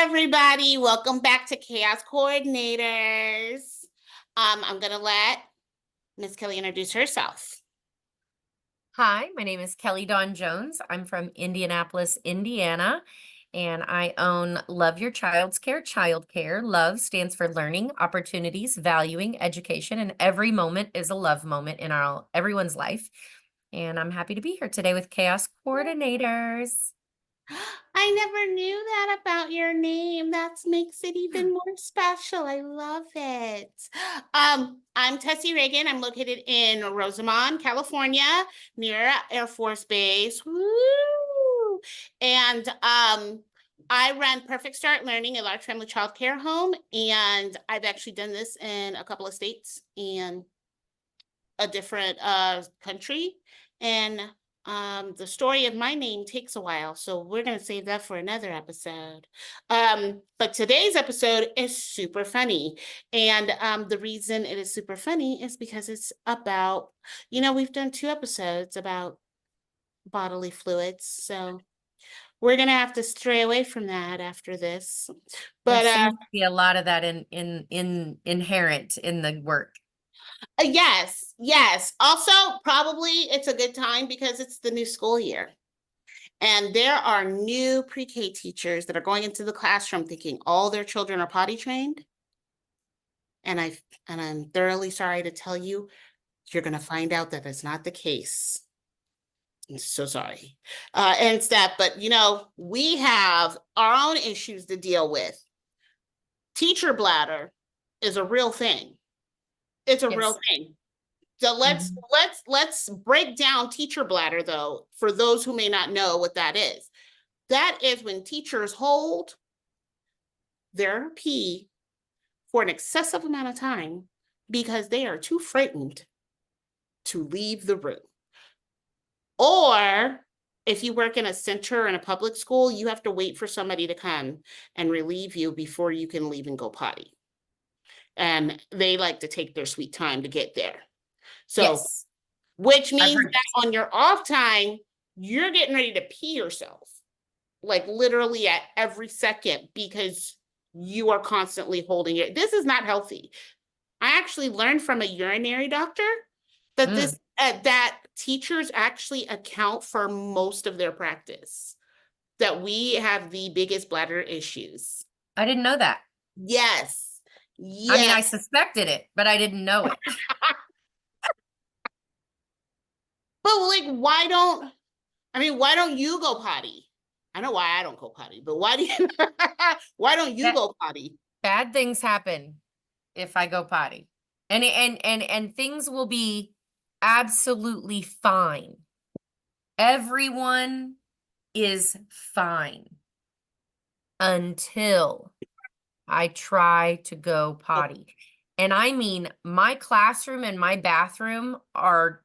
everybody. Welcome back to Chaos Coordinators. I'm gonna let Miss Kelly introduce herself. Hi, my name is Kelly Dawn Jones. I'm from Indianapolis, Indiana, and I own Love Your Child's Care Childcare. Love stands for learning, opportunities, valuing, education, and every moment is a love moment in everyone's life. And I'm happy to be here today with Chaos Coordinators. I never knew that about your name. That makes it even more special. I love it. I'm Tessie Reagan. I'm located in Rosamond, California, near Air Force Base. Woo! And I run Perfect Start Learning, a large family child care home, and I've actually done this in a couple of states and a different country. And the story of my name takes a while, so we're going to save that for another episode. But today's episode is super funny. And the reason it is super funny is because it's about, we've done 2 episodes about bodily fluids. So we're going to have to stray away from that after this. There But seems to be a lot of that in inherent in the work. yes, yes. Also, probably it's a good time because it's the new school year. And there are new pre-K teachers that are going into the classroom thinking all their children are potty trained. And I'm thoroughly sorry to tell you, you're going to find out that it's not the case. I'm so sorry. And stuff, but we have our own issues to deal with. Teacher bladder is a real thing. It's a real Yes. thing. So let's break down teacher bladder though, for those who may not know what that is. That is when teachers hold their pee for an excessive amount of time because they are too frightened to leave the room. Or if you work in a center in a public school, you have to wait for somebody to come and relieve you before you can leave and go potty. And they like to take their sweet time to get there. So, Yes. which I've means heard that on your off time, you're getting ready to pee yourself, like literally at every second, because you are constantly holding it. This is not healthy. I actually learned from a urinary doctor that that teachers actually account for most of their practice, that we have the biggest bladder issues. I didn't know that. Yes. I mean, Yes. I suspected it, but I didn't know it. But like, why don't you go potty? I know why I don't go potty, but why don't you That go potty? bad things happen if I go potty. And things will be absolutely fine. Everyone is fine until I try to go potty. And I mean, my classroom and my bathroom are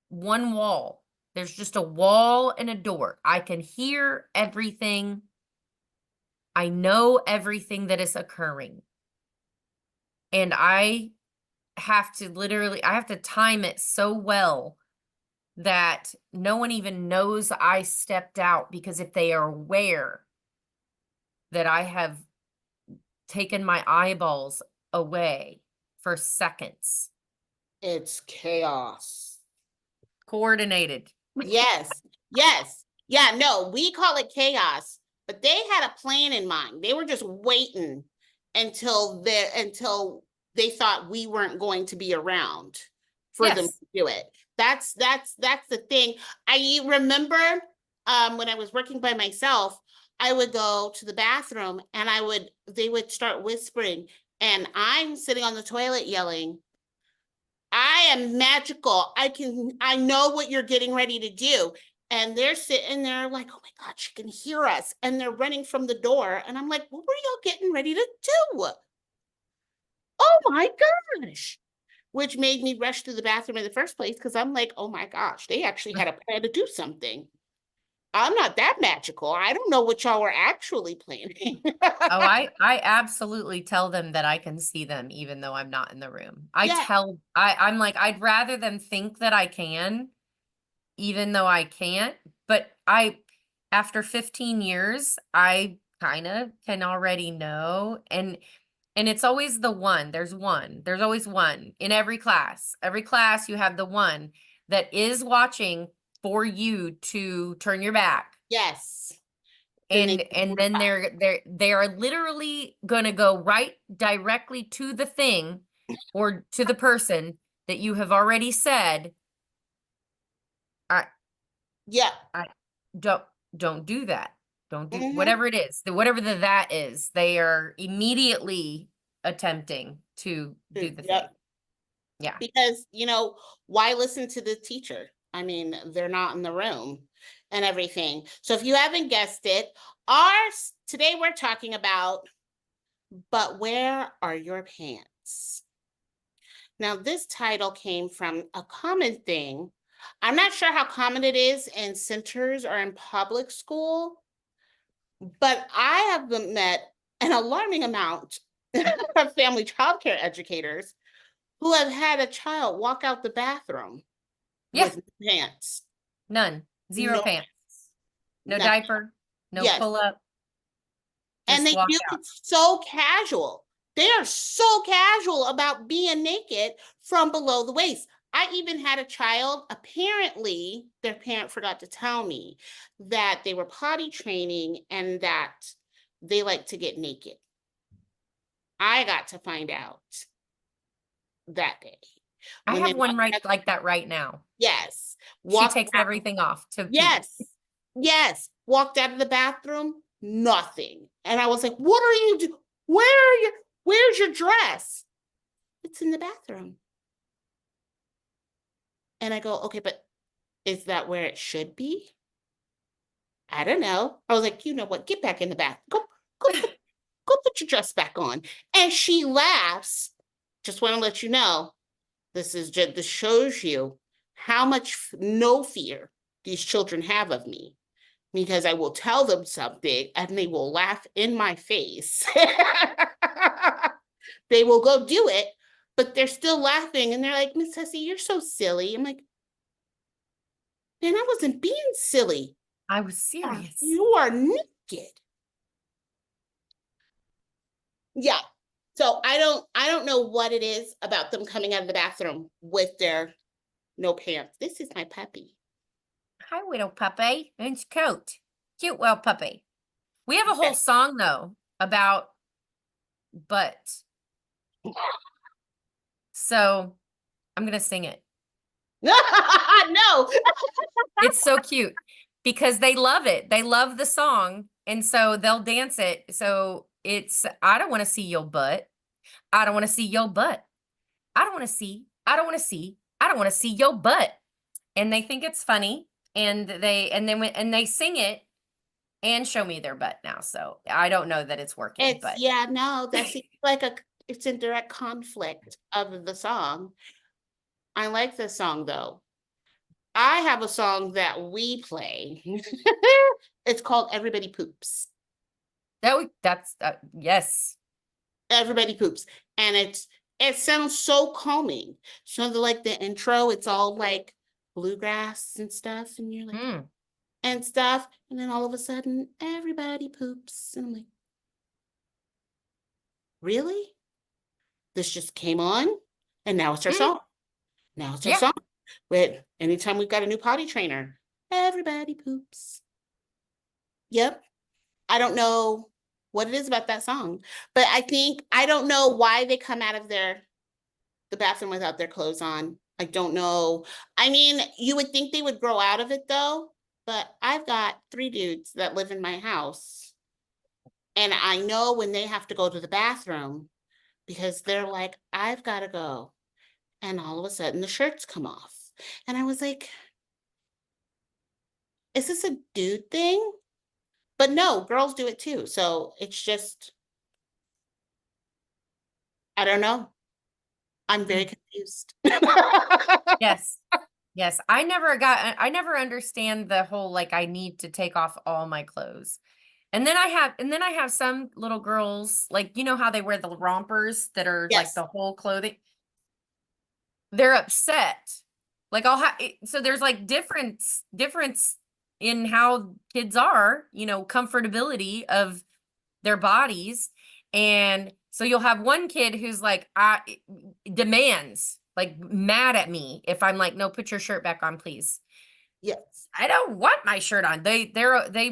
one wall. There's just a wall and a door. I can hear everything. I know everything that is occurring. And I have to time it so well that no one even knows I stepped out, because if they are aware that I have taken my eyeballs away for seconds. It's chaos. Coordinated. Yes. Yes. Yeah, no, we call it chaos, but they had a plan in mind. They were just waiting until they thought we weren't going to be around for them Yes. to do it. That's the thing. I remember when I was working by myself, I would go to the bathroom and they would start whispering, and I'm sitting on the toilet yelling, I am magical. I know what you're getting ready to do. And they're sitting there like, oh my God, she can hear us. And they're running from the door. And I'm like, what were y'all getting ready to do? Oh my gosh. Which made me rush to the bathroom in the first place, because I'm like, oh my gosh, they actually had a plan to do something. I'm not that magical. I don't know what y'all were actually planning. Oh, I absolutely tell them that I can see them even though I'm not in the room. Yeah. I'm like, I'd rather them think that I can, even though I can't. But after 15 years, I kind of can already know. And it's always the one. There's one. There's always one in every class. Every class you have the one that is watching for you to turn your back. Yes. Then they And then they are literally going to go right directly to the thing or to the person that you have already said, I yeah. I don't don't do that. Don't do Hmm. whatever it is. Whatever the that is, they are immediately attempting to do the thing. Yep. Yeah. Because, why listen to the teacher? I mean, they're not in the room and everything. So if you haven't guessed it, today we're talking about, but where are your pants? Now, this title came from a common thing. I'm not sure how common it is in centers or in public school, but I have met an alarming amount of family childcare educators who have had a child walk out the bathroom Yeah. with pants. None. Zero No, pants. No nothing. diaper. No Yes. pull up. And Just they walk do out. it so casual. They are so casual about being naked from below the waist. I even had a child, apparently, their parent forgot to tell me that they were potty training and that they like to get naked. I got to find out that day I when they have one walked right out. like that right now. Yes, She walked takes out. everything off to pee. Yes, yes, walked out of the bathroom, nothing. And I was like, "What are you doing? Where are you? Where's your dress?" "It's in the bathroom." And I go, "Okay, but is that where it should be?" "I don't know." I was like, "You know what? Get back in the bath. Go, go put your dress back on." And she laughs. Just want to let you know, this shows you how much no fear these children have of me, because I will tell them something and they will laugh in my face. They will go do it, but they're still laughing and they're like, "Miss Tessie, you're so silly." I'm like, "Man, I wasn't being silly. I was serious. You are naked." Yeah. So I don't know what it is about them coming out of the bathroom with their no pants. This is my puppy. Hi, little puppy. It's coat. Cute little puppy. We have a whole Yes. song though about butt. So I'm gonna sing it. No. It's so cute because they love it. They love the song. And so they'll dance it. So it's, I don't want to see your butt. I don't want to see your butt. I don't want to see, I don't want to see your butt. And they think it's funny. And they sing it and show me their butt now. So I don't know that it's working, It's but yeah, no, that's it's in direct conflict of the song. I like this song though. I have a song that we play. It's called Everybody Poops. that's, yes. Everybody Poops. And it sounds so calming. So like the intro, it's all like bluegrass and stuff, and you're like, Mm, and stuff, and then all of a sudden everybody poops. And I'm like, really? This just came on and now it's our mm, song. Now it's our yeah. song. With anytime we've got a new potty trainer, everybody poops. Yep. I don't know what it is about that song, but I don't know why they come out of the bathroom without their clothes on. I don't know. I mean, you would think they would grow out of it though, but I've got 3 dudes that live in my house, and I know when they have to go to the bathroom because they're like, "I've got to go." And all of a sudden the shirts come off. And I was like, "Is this a dude thing?" But no, girls do it too. So it's just, I don't know. I'm very Mm, confused. yes. Yes, I never understand the whole like I need to take off all my clothes. And then I have some little girls, like you know how they wear the rompers that are like Yes. the whole clothing. They're upset. Like I'll have so there's like difference in how kids are, you know, comfortability of their bodies. And so you'll have one kid who's like, demands, like mad at me if I'm like, no, put your shirt back on, please. Yes. I don't want my shirt on. They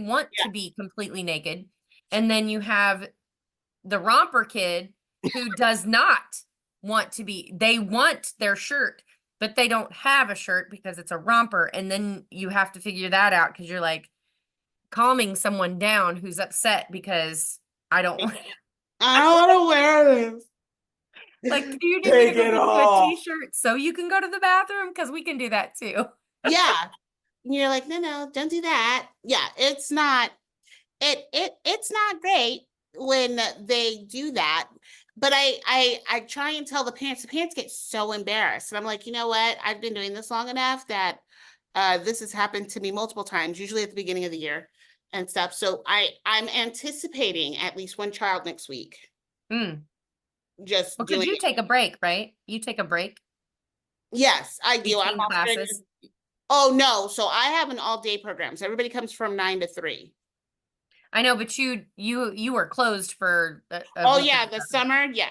want to be completely naked. And then you have the romper kid who does not want to be, they want their shirt, but they don't have a shirt because it's a romper. And then you have to figure that out because you're like calming someone down who's upset because I don't I don't want to wear like, this. do you need me to Take go it get you a off. t-shirt so you can go to the bathroom? Because we can do that too. Yeah. And you're like, no, no, don't do that. Yeah, it's not it's not great when they do that. But I try and tell the parents get so embarrassed. And I'm like, you know what? I've been doing this long enough that this has happened to me multiple times, usually at the beginning of the year and stuff. So I'm anticipating at least one child next week. Mm. Just Well, because doing you it. take a break, right? You take a break Yes, I do. I'm between off during classes. oh no. So I have an all day program. So everybody comes from 9 to 3. I know, but you were closed for a Oh week or yeah, the so. summer. Yeah.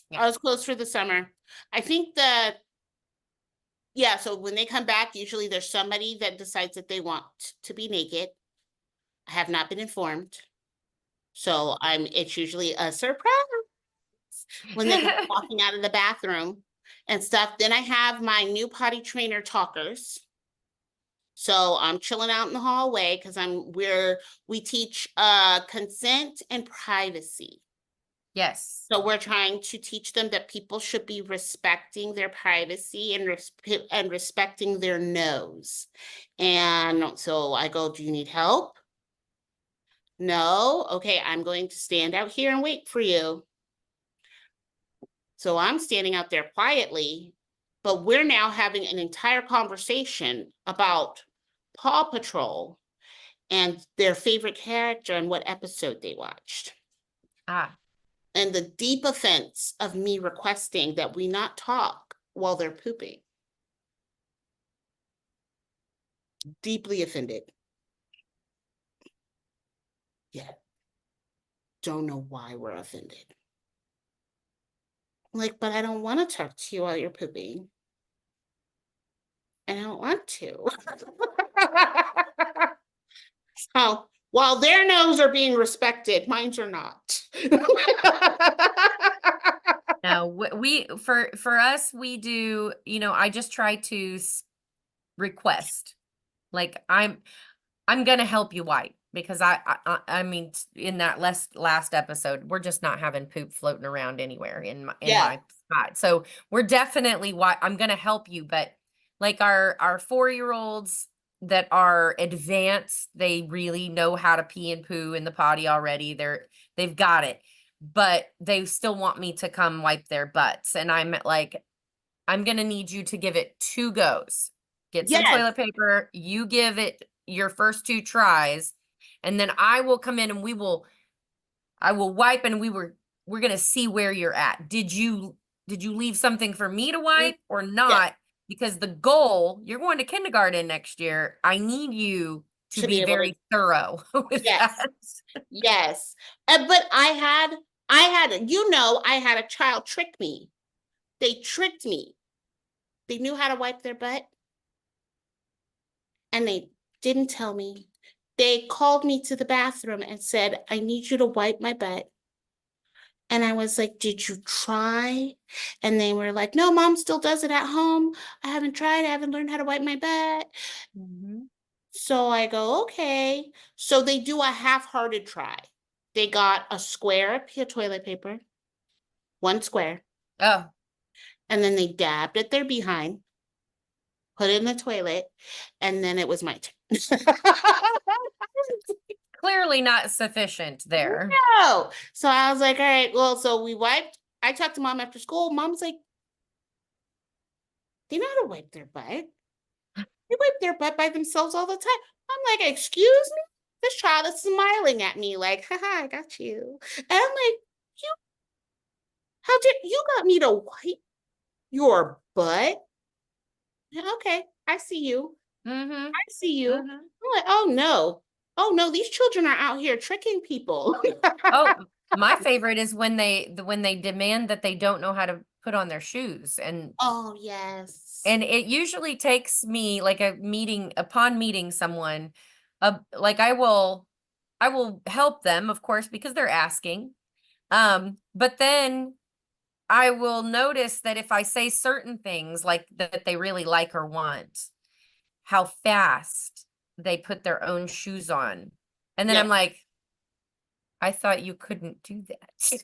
Yeah. I was closed for the summer. I think the yeah, so when they come back, usually there's somebody that decides that they want to be naked. I have not been informed. So it's usually a surprise when they come walking out of the bathroom and stuff. Then I have my new potty trainer talkers. So I'm chilling out in the hallway because we teach consent and privacy. Yes. So we're trying to teach them that people should be respecting their privacy and respecting their nose. And so I go, do you need help? No. Okay, I'm going to stand out here and wait for you. So I'm standing out there quietly, but we're now having an entire conversation about Paw Patrol and their favorite character and what episode they watched. Ah, And the deep offense of me requesting that we not talk while they're pooping. Deeply offended. Yeah, don't know why we're offended. Like, but I don't want to talk to you while you're pooping. And I don't want to. So while their nose are being respected, mine's are not. no, we for us we do, I just try to request. Like I'm gonna help you wipe because I mean in that last episode we're just not having poop floating around anywhere in Yeah. my spot. So we're definitely I'm gonna help you, but like our 4-year-olds that are advanced, they really know how to pee and poo in the potty already. They've got it, but they still want me to come wipe their butts, and I'm like, I'm gonna need you to give it 2 goes. Get some Yes. toilet paper, you give it your first 2 tries, and then I will come in and I will wipe and we're gonna see where you're at. Did you leave something for me to wipe or Yes. not? Because the goal, you're going to kindergarten next year. I need you to To be be able to, very thorough with yes. that. Yes. But I had a child trick me. They tricked me. They knew how to wipe their butt and they didn't tell me. They called me to the bathroom and said, I need you to wipe my butt. And I was like, did you try? And they were like, no, mom still does it at home. I haven't tried. I haven't learned how to wipe my butt. Mhm. So I go, okay. So they do a half-hearted try. They got a square of toilet paper, one square, Oh, and then they dabbed at their behind, put it in the toilet, and then it was my turn. clearly not sufficient there. No. So I was like, all right, well, so we wiped. I talked to mom after school. Mom's like, they know how to wipe their butt. They wipe their butt by themselves all the time. I'm like, excuse me? This child is smiling at me like, haha, I got you. And I'm like, you, how did you got me to wipe your butt? Yeah, okay, I see you. Mhm. I see you. Mhm. I'm like, oh no. Oh no, these children are out here tricking people. Oh, my favorite is when when they demand that they don't know how to put on their shoes. Oh yes. And it usually takes me like a meeting upon meeting someone, like I will help them, of course, because they're asking. But then I will notice that if I say certain things like that they really like or want, how fast they put their own shoes on. And then Yep. I'm like, I thought you couldn't do that.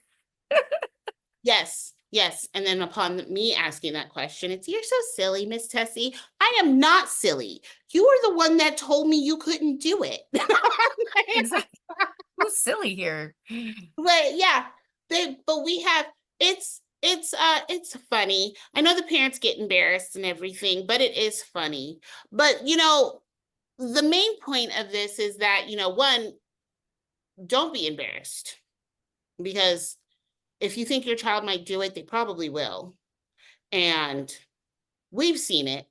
Yes. Yes. And then upon me asking that question, it's you're so silly, Miss Tessie. I am not silly. You were the one that told me you couldn't do it. Exactly. Who's silly here? But yeah, but we have it's funny. I know the parents get embarrassed and everything, but it is funny. But the main point of this is that, one, don't be embarrassed because if you think your child might do it, they probably will. And we've seen it.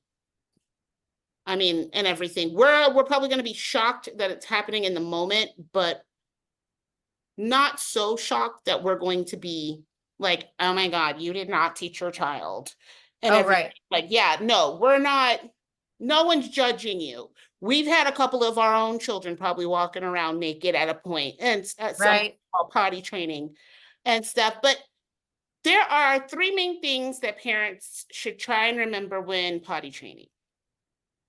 I mean, and everything. We're probably going to be shocked that it's happening in the moment, but not so shocked that we're going to be like, oh my God, you did not teach your child. And Oh, everything. right. Like, yeah, no, we're not, no one's judging you. We've had a couple of our own children probably walking around naked at a point and at some Right. potty training and stuff. But there are three main things that parents should try and remember when potty training.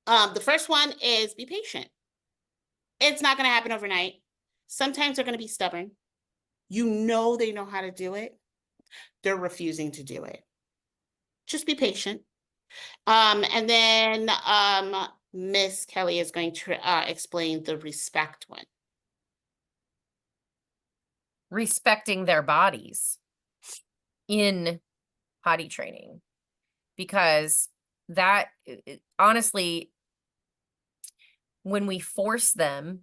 The first one is be patient. It's not going to happen overnight. Sometimes they're going to be stubborn. They know how to do it. They're refusing to do it. Just be patient. And then Miss Kelly is going to explain the respect one. Respecting their bodies in potty training, because that honestly, when we force them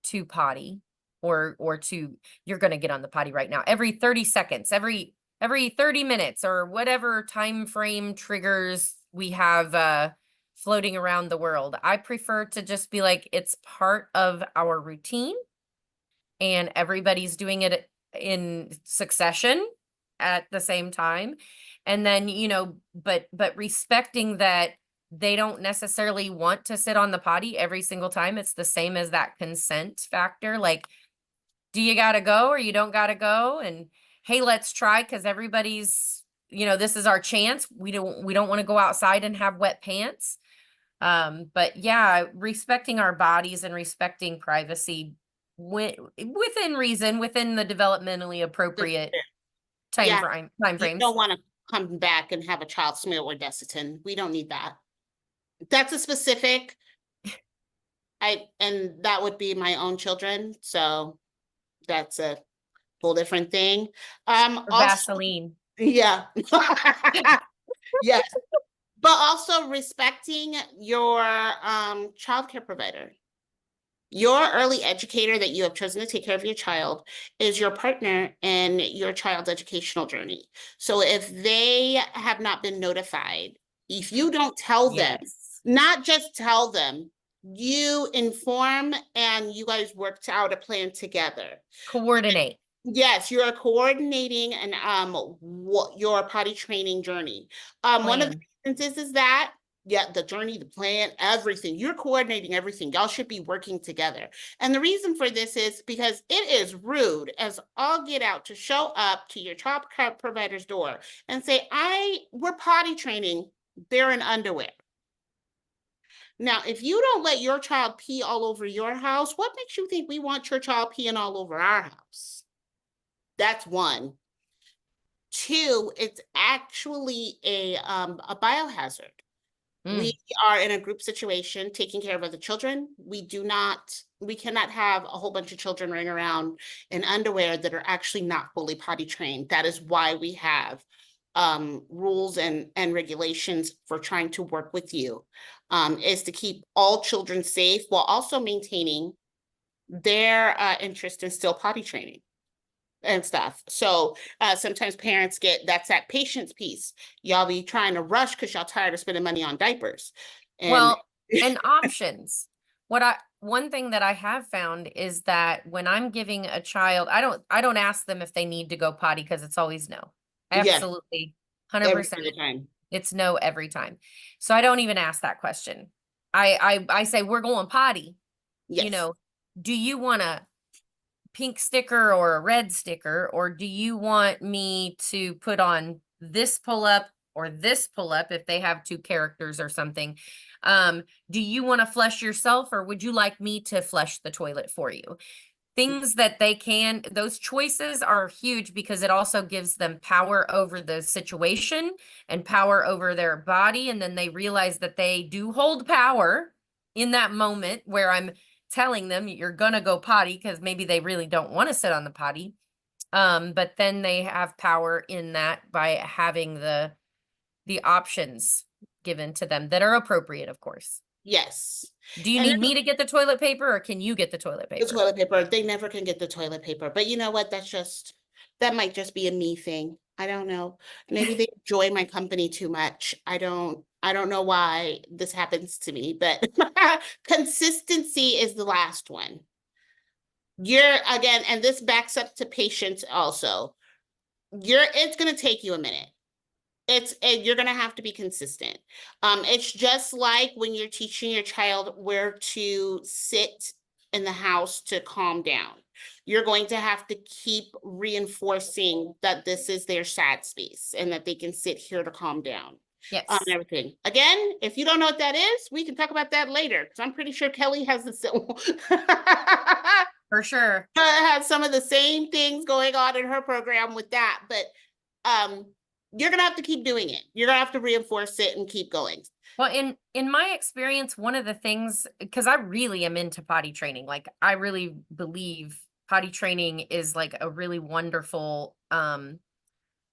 to potty or to you're going to get on the potty right now every 30 seconds, every 30 minutes or whatever time frame triggers we have floating around the world, I prefer to just be like, it's part of our routine and everybody's doing it in succession at the same time. And then, but respecting that they don't necessarily want to sit on the potty every single time. It's the same as that consent factor. Like, do you gotta go or you don't gotta go? And hey, let's try, because everybody's, this is our chance. We don't want to go outside and have wet pants. But yeah, respecting our bodies and respecting privacy within reason, within the developmentally appropriate Yeah, time you frames. don't want to come back and have a child smear with Desitin. We don't need that. That's a specific. And that would be my own children. So that's a whole different thing. Or Also, Vaseline. yeah. Yes. But also respecting your childcare provider. Your early educator that you have chosen to take care of your child is your partner in your child's educational journey. So if they have not been notified, if you don't tell them, Yes. not just tell them, you inform and you guys worked out a plan together. Coordinate. Yes, you are coordinating and what your potty training journey. One of the Plan. reasons is that the journey, the plan, everything. You're coordinating everything. Y'all should be working together. And the reason for this is because it is rude as all get out to show up to your child care provider's door and say, we're potty training, they're in underwear. Now, if you don't let your child pee all over your house, what makes you think we want your child peeing all over our house? That's one. Two, it's actually a biohazard. We Mm. are in a group situation taking care of other children. We cannot have a whole bunch of children running around in underwear that are actually not fully potty trained. That is why we have rules and regulations for trying to work with you, is to keep all children safe while also maintaining their interest in still potty training and stuff. So sometimes parents that's that patience piece. Y'all be trying to rush because y'all tired of spending money on diapers. And Well, and options. What one thing that I have found is that when I'm giving a child, I don't ask them if they need to go potty because it's always no. Yeah, Absolutely, every 100%. single time. It's no every time. So I don't even ask that question. I say we're going potty. You Yes. know, do you want a pink sticker or a red sticker, or do you want me to put on this pull up or this pull up if they have two characters or something? Do you want to flush yourself, or would you like me to flush the toilet for you? Things that they can, those choices are huge because it also gives them power over the situation and power over their body. And then they realize that they do hold power in that moment where I'm telling them you're gonna go potty because maybe they really don't want to sit on the potty. But then they have power in that by having the options given to them that are appropriate, of course. Yes. Do you And need me to get the toilet paper or can you get the toilet the paper? toilet paper, they never can get the toilet paper. But you know what? That might just be a me thing. I don't know. Maybe they enjoy my company too much. I don't know why this happens to me, but consistency is the last one. You're again, and this backs up to patience also. It's gonna take you a minute. You're gonna have to be consistent. It's just like when you're teaching your child where to sit in the house to calm down. You're going to have to keep reinforcing that this is their sad space and that they can sit here to calm down. Yes, Everything. Again, if you don't know what that is, we can talk about that later because I'm pretty sure Kelly has the for sure. has some of the same things going on in her program with that, but um you're gonna have to keep doing it. You're gonna have to reinforce it and keep going. Well, in my experience, one of the things, because I really am into potty training, like I really believe potty training is like a really wonderful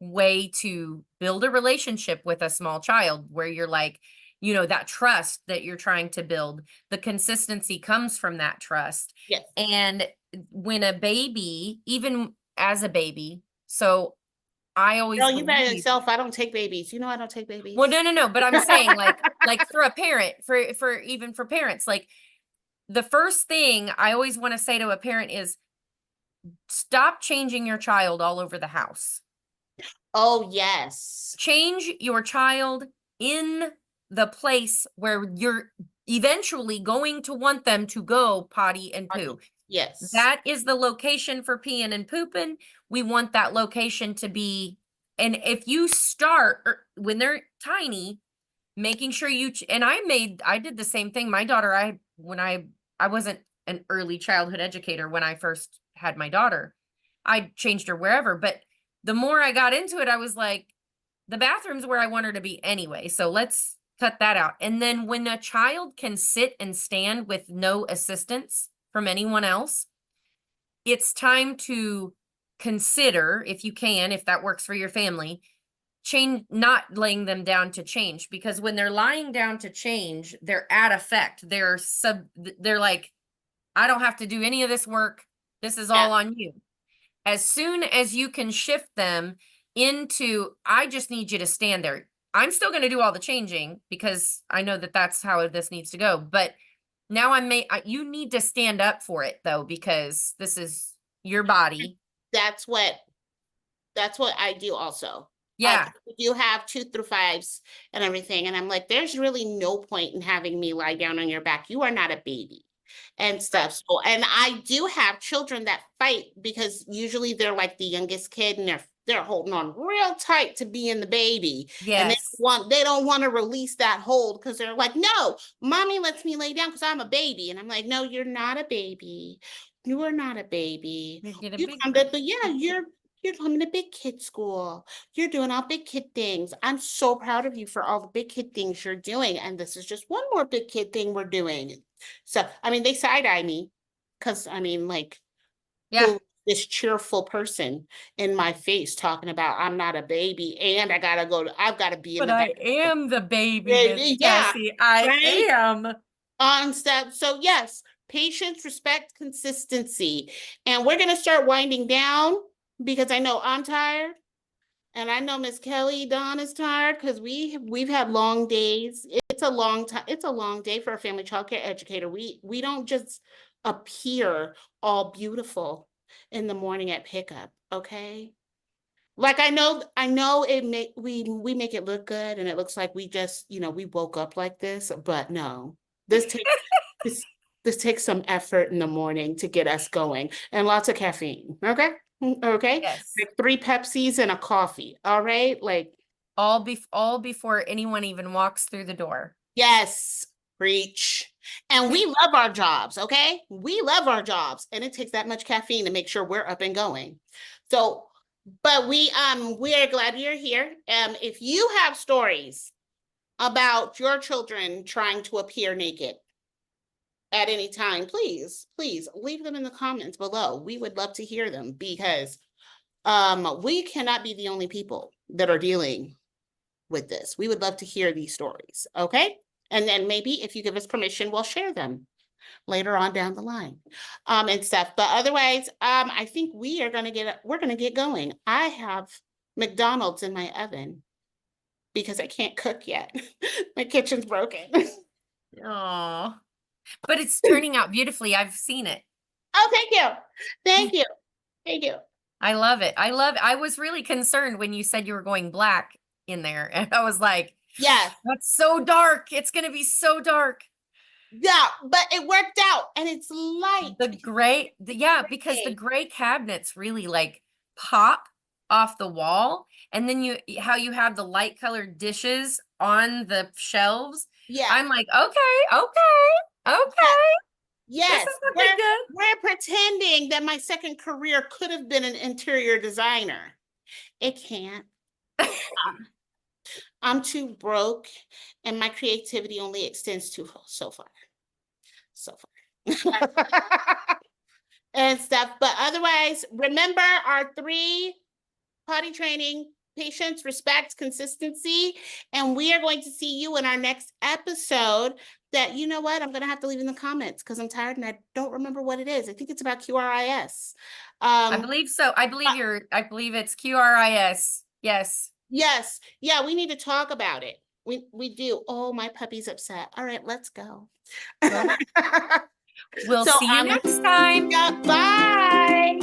way to build a relationship with a small child where you're like, that trust that you're trying to build, the consistency comes from that trust. Yes. And when a baby, even as a baby, so I always Girl, you by believe. yourself. I don't take babies. You know I don't take Well, babies. no, but I'm saying like for a parent, for even for parents, like the first thing I always want to say to a parent is stop changing your child all over the house. Oh, yes. Change your child in the place where you're eventually going to want them to go potty and poo. Yes. That is the location for peeing and pooping. We want that location to be, and if you start when they're tiny, making sure and I did the same thing. My daughter, when I wasn't an early childhood educator when I first had my daughter. I changed her wherever, but the more I got into it, I was like, the bathroom's where I want her to be anyway. So let's cut that out. And then when a child can sit and stand with no assistance from anyone else, it's time to consider, if you can, if that works for your family, change, not laying them down to change, because when they're lying down to change, they're at effect. They're like, I don't have to do any of this work. This is Yeah. all on you. As soon as you can shift them into, I just need you to stand there. I'm still going to do all the changing because I know that that's how this needs to go. But now you need to stand up for it though, because this is your body. That's what that's what I do also. Yeah. We do have 2 through 5s and everything. And I'm like, there's really no point in having me lie down on your back. You are not a baby and stuff. Right. So, and I do have children that fight because usually they're like the youngest kid and they're holding on real tight to being the baby. And Yes. they don't want to release that hold because they're like, no, mommy lets me lay down because I'm a baby. And I'm like, no, you're not a baby. You are not a baby. You get a You big come to, one. but yeah, you're coming to big kid school. You're doing all big kid things. I'm so proud of you for all the big kid things you're doing. And this is just one more big kid thing we're doing. So, I mean, they side eye me because, I mean, like, Yeah. who this cheerful person in my face talking about I'm not a baby and I've got to be in But the I back. am the baby, Miss Yeah, Tessie. I right. am. On step. So, yes, patience, respect, consistency. And we're going to start winding down because I know I'm tired. And I know Miss Kelly Dawn is tired because we've had long days. it's a long time. It's a long day for a family childcare educator. We don't just appear all beautiful in the morning at pickup, okay? Like I know we make it look good and it looks like we just, we woke up like this, but no. This takes this this takes some effort in the morning to get us going and lots of caffeine. Okay? Okay? Yes. Like 3 Pepsis and a coffee. All right? Like, All before anyone even walks through the door. yes, preach. And we love our jobs, okay? We love our jobs, and it takes that much caffeine to make sure we're up and going. So, but we are glad you're here. If you have stories about your children trying to appear naked at any time, please leave them in the comments below. We would love to hear them because we cannot be the only people that are dealing with this. We would love to hear these stories, okay? And then maybe if you give us permission, we'll share them later on down the line, and stuff. But otherwise, I think we're gonna get going. I have McDonald's in my oven because I can't cook yet. My kitchen's broken. Oh, but it's turning out beautifully. I've seen it. Oh, thank you. Thank you. Thank you. I love it. I love it. I was really concerned when you said you were going black in there. And I was like, Yes. that's so dark. It's going to be so dark. Yeah, but it worked out and it's light. The gray, yeah, because the gray cabinets really like pop off the wall. And then how you have the light colored dishes on the shelves. Yeah. I'm like, okay. Yes. This is looking good. We're pretending that my second career could have been an interior designer. It can't. I'm too broke and my creativity only extends to so far. And stuff. But otherwise, remember our 3 potty training: patience, respect, consistency. And we are going to see you in our next episode that, you know what, I'm going to have to leave in the comments because I'm tired and I don't remember what it is. I think it's about QRIS. I believe so. I believe it's QRIS. Yes. Yes. Yeah, we need to talk about it. We do. Oh, my puppy's upset. All right, let's go. We'll So, see you next time. yeah, bye.